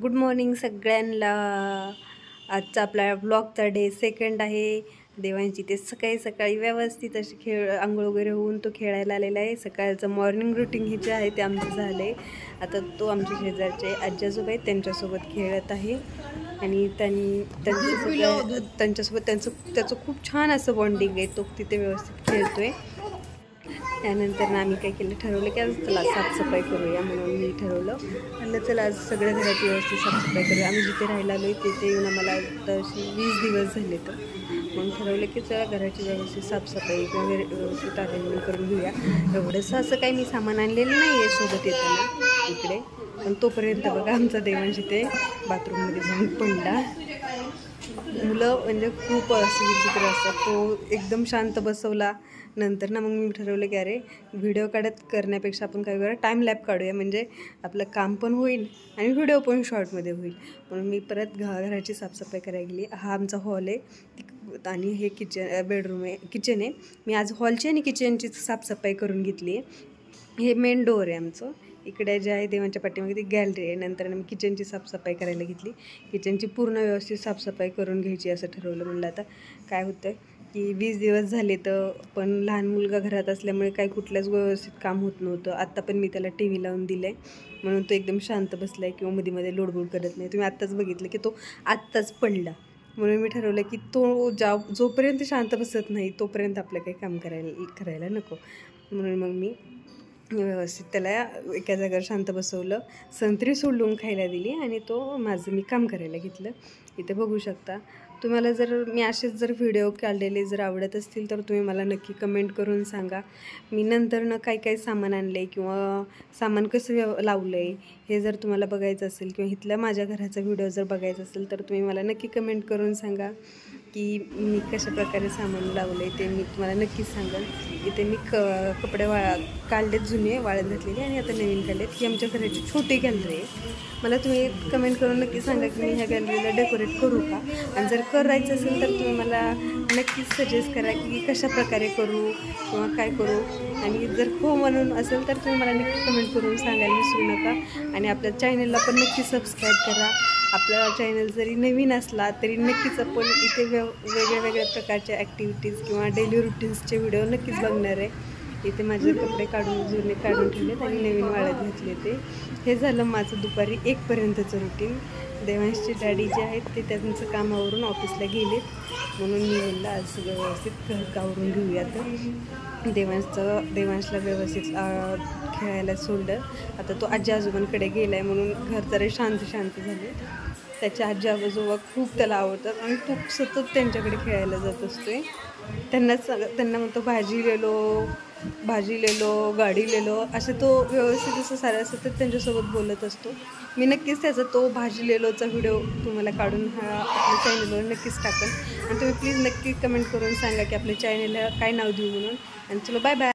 Good morning सगळ्यांना। आजचा आपला ब्लॉगचा डे 2 आहे। देवांची ते सकाळी व्यवस्थित अशी आंघोळ वगैरे होऊन तो खेळायला आलेला आहे। सकाळचं मॉर्निंग रुटीन हे जे आहे ते आमचं झाले। आता तो आमच्या शेजारचे आजी आजोबा आहेत त्यांच्यासोबत खेळत आहे आणि त्यांच्यासोबत त्याचं खूप छान असं बॉन्डिंग आहे। तो तिथे व्यवस्थित खेळतोय। त्यानंतर आम्ही काय केलं, ठरवलं की आज चला साफसफाई करूया। म्हणून मी ठरवलं म्हणलं चला आज सगळ्या घराची व्यवस्थित साफसफाई करूया। आम्ही जिथे राहायला आलो तिथे येऊन आम्हाला तशी 20 दिवस झाले, तर मग ठरवलं की चला घराची व्यवस्थित साफसफाई व्यवस्थित अरेंजमेंट करून घेऊया। एवढंसं असं काही मी सामान आणलेलं नाही आहे सोबत येताना इकडे, पण तोपर्यंत बघा आमचा देवांशी ते बाथरूममध्ये जाऊन पडला। मुलं म्हणजे खूप असं विचित्र असतात। तो एकदम शांत बसवला। नंतर ना मग मी ठरवलं की अरे व्हिडिओ करण्यापेक्षा आपण काय करूया, टाईम लॅप काढूया, म्हणजे आपलं काम पण होईल आणि व्हिडिओ पण शॉर्टमध्ये होईल। म्हणून मी परत घराची साफसफाई करायला गेली। हा आमचा हॉल आहे आणि हे बेडरूम आहे, किचन आहे। मी आज हॉलची आणि किचनची साफसफाई करून घेतली आहे। हे मेन डोअर आहे आमचं। इकडे जे आहे देवांच्या पाठीमागे ती गॅलरी आहे। नंतर मी किचनची साफसफाई करायला घेतली। किचनची पूर्ण व्यवस्थित साफसफाई करून घ्यायची असं ठरवलं। म्हणलं आता काय होतं की 20 दिवस झाले तर पण लहान मुलगा घरात असल्यामुळे काही कुठल्याच व्यवस्थित काम होत नव्हतं। आत्ता पण मी त्याला TV लावून दिलं आहे, म्हणून तो एकदम शांत बसला आहे किंवा मध्ये लोडबोड करत नाही। तुम्ही आत्ताच बघितलं की तो आत्ताच पडला। म्हणून मी ठरवलं की तो जोपर्यंत शांत बसत नाही तोपर्यंत आपलं काही काम करायला नको। म्हणून मग मी व्यवस्थित त्याला एका जागेवर शांत बसवलं, संत्री सोलून खायला दिली आणि मी काम करायला घेतलं। इथे बघू शकता तुम्हाला। जर मी असेच जर व्हिडिओ काढलेले जर आवडत असतील तर तुम्ही मला नक्की कमेंट करून सांगा। मी नंतर काय सामान आणलं आहे किंवा सामान कसं लावलं आहे हे जर तुम्हाला बघायचं असेल किंवा इथल्या माझ्या घराचा व्हिडिओ जर बघायचा असेल तर तुम्ही मला नक्की कमेंट करून सांगा की मी कशाप्रकारे सामान लावलं आहे ते मी तुम्हाला नक्कीच सांगाल। इथे मी कपडे काढलेत, जुने वाळत घातलेले आणि आता नवीन काढलेत। ही आमच्या घराची छोटी गॅलरी आहे। मला तुम्ही कमेंट करून नक्की सांगा की मी ह्या गॅलरीला डेकोरेट करू का, आणि जर करायचं असेल तर तुम्ही मला नक्कीच सजेस्ट करा की कशाप्रकारे करू किंवा काय करू। आणि जर हो म्हणून असेल तर तुम्ही मला नक्की कमेंट करून सांगायला विसरू नका। आणि आपल्या चॅनलला पण नक्की सबस्क्राईब करा। आपला चॅनल जरी नवीन असला तरी नक्कीच आपण इथे वेगळ्या प्रकारच्या ॲक्टिव्हिटीज किंवा डेली रुटीन्सचे व्हिडिओ नक्कीच बघणार आहे। इथे माझे कपडे जुने काढून ठेवलेत आणि नवीन वाळत घातले ते। हे झालं माझं दुपारी 1 पर्यंतचं रुटीन। देवांशचे डॅडी जे आहेत ते त्यांचं कामावरून ऑफिसला गेलेत, म्हणून मी म्हणलं आज सगळं व्यवस्थित आवरून घेऊया। तर देवांशला व्यवस्थित खेळायला सोडलं। आता तो आजी आजोबांकडे गेला आहे म्हणून घर जरा शांत झाले। त्याच्या आजी आजोबा खूप त्याला आवडतात आणि तो सतत त्यांच्याकडे खेळायला जात असतोय। त्यांना म्हणतो भाजी ले लो, गाडी ले लो, असं तो व्यवस्थित असं साऱ्या सतत त्यांच्यासोबत बोलत असतो। मी नक्कीच त्याचा तो भाजी ले लोचा व्हिडिओ तुम्हाला काढून आपल्या चॅनलवर नक्कीच टाकेल। आणि तुम्ही प्लीज नक्की कमेंट करून सांगा की आपल्या चॅनलला काय नाव देऊ म्हणून। आणि चलो बाय बाय।